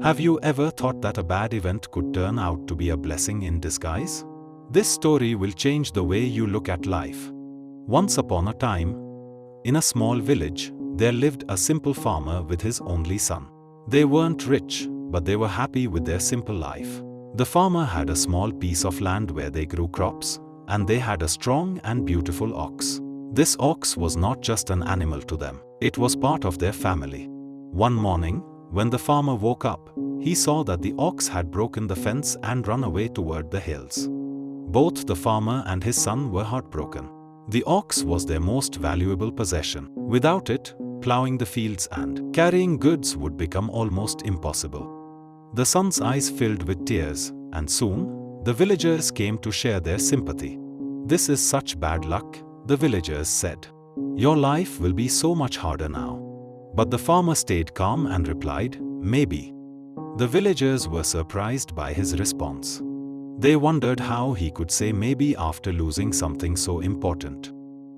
Have you ever thought that a bad event could turn out to be a blessing in disguise? This story will change the way you look at life. Once upon a time, in a small village, there lived a simple farmer with his only son. They weren't rich, but they were happy with their simple life. The farmer had a small piece of land where they grew crops, and they had a strong and beautiful ox. This ox was not just an animal to them, it was part of their family. One morning, when the farmer woke up, he saw that the ox had broken the fence and run away toward the hills. Both the farmer and his son were heartbroken. The ox was their most valuable possession. Without it, plowing the fields and carrying goods would become almost impossible. The son's eyes filled with tears, and soon, the villagers came to share their sympathy. "This is such bad luck," the villagers said. "Your life will be so much harder now." But the farmer stayed calm and replied, "Maybe." The villagers were surprised by his response. They wondered how he could say maybe after losing something so important.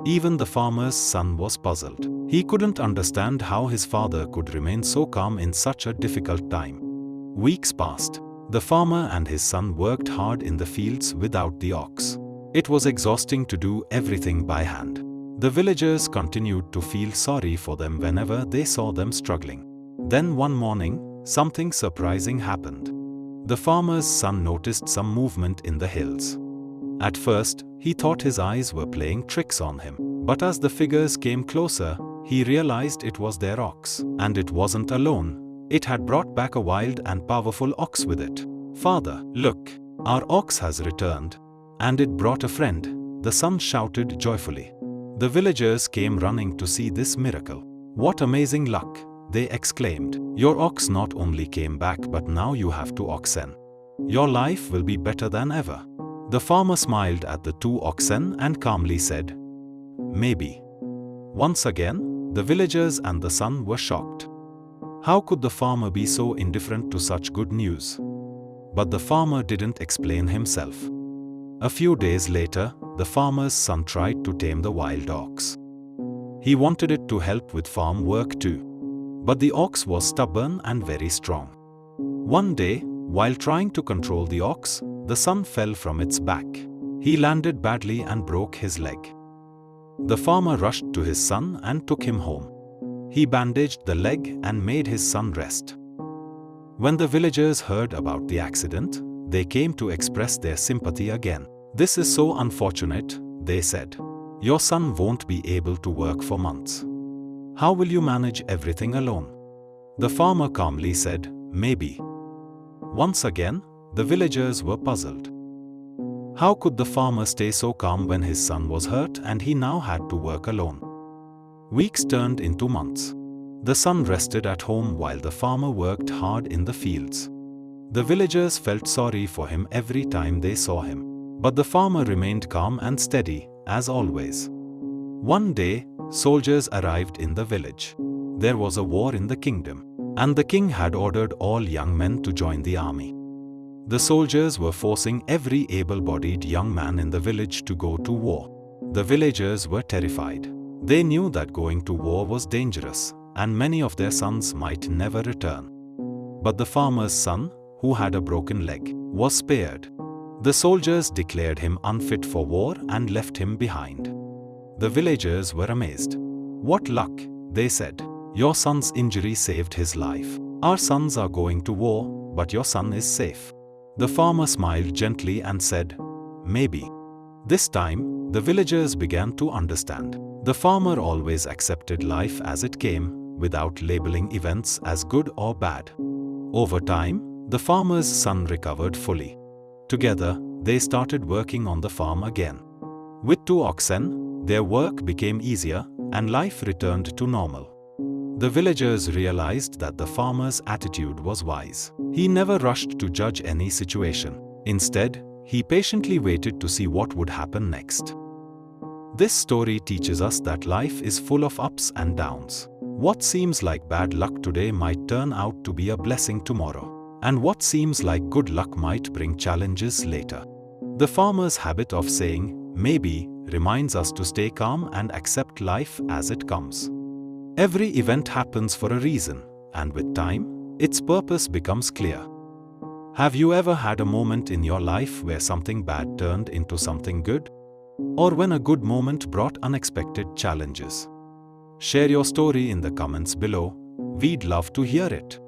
Even the farmer's son was puzzled. He couldn't understand how his father could remain so calm in such a difficult time. Weeks passed. The farmer and his son worked hard in the fields without the ox. It was exhausting to do everything by hand. The villagers continued to feel sorry for them whenever they saw them struggling. Then one morning, something surprising happened. The farmer's son noticed some movement in the hills. At first, he thought his eyes were playing tricks on him. But as the figures came closer, he realized it was their ox. And it wasn't alone. It had brought back a wild and powerful ox with it. "Father, look, our ox has returned. And it brought a friend," the son shouted joyfully. The villagers came running to see this miracle. "What amazing luck!" they exclaimed. "Your ox not only came back, but now you have two oxen. Your life will be better than ever." The farmer smiled at the two oxen and calmly said, "Maybe." Once again, the villagers and the son were shocked. How could the farmer be so indifferent to such good news? But the farmer didn't explain himself. A few days later, the farmer's son tried to tame the wild ox. He wanted it to help with farm work too. But the ox was stubborn and very strong. One day, while trying to control the ox, the son fell from its back. He landed badly and broke his leg. The farmer rushed to his son and took him home. He bandaged the leg and made his son rest. When the villagers heard about the accident, they came to express their sympathy again. "This is so unfortunate," they said. "Your son won't be able to work for months. How will you manage everything alone?" The farmer calmly said, "Maybe." Once again, the villagers were puzzled. How could the farmer stay so calm when his son was hurt and he now had to work alone? Weeks turned into months. The son rested at home while the farmer worked hard in the fields. The villagers felt sorry for him every time they saw him. But the farmer remained calm and steady, as always. One day, soldiers arrived in the village. There was a war in the kingdom, and the king had ordered all young men to join the army. The soldiers were forcing every able-bodied young man in the village to go to war. The villagers were terrified. They knew that going to war was dangerous, and many of their sons might never return. But the farmer's son, who had a broken leg, was spared. The soldiers declared him unfit for war and left him behind. The villagers were amazed. "What luck," they said. "Your son's injury saved his life. Our sons are going to war, but your son is safe." The farmer smiled gently and said, "Maybe." This time, the villagers began to understand. The farmer always accepted life as it came, without labeling events as good or bad. Over time, the farmer's son recovered fully. Together, they started working on the farm again. With two oxen, their work became easier, and life returned to normal. The villagers realized that the farmer's attitude was wise. He never rushed to judge any situation. Instead, he patiently waited to see what would happen next. This story teaches us that life is full of ups and downs. What seems like bad luck today might turn out to be a blessing tomorrow. And what seems like good luck might bring challenges later. The farmer's habit of saying, "Maybe," reminds us to stay calm and accept life as it comes. Every event happens for a reason, and with time, its purpose becomes clear. Have you ever had a moment in your life where something bad turned into something good? Or when a good moment brought unexpected challenges? Share your story in the comments below. We'd love to hear it.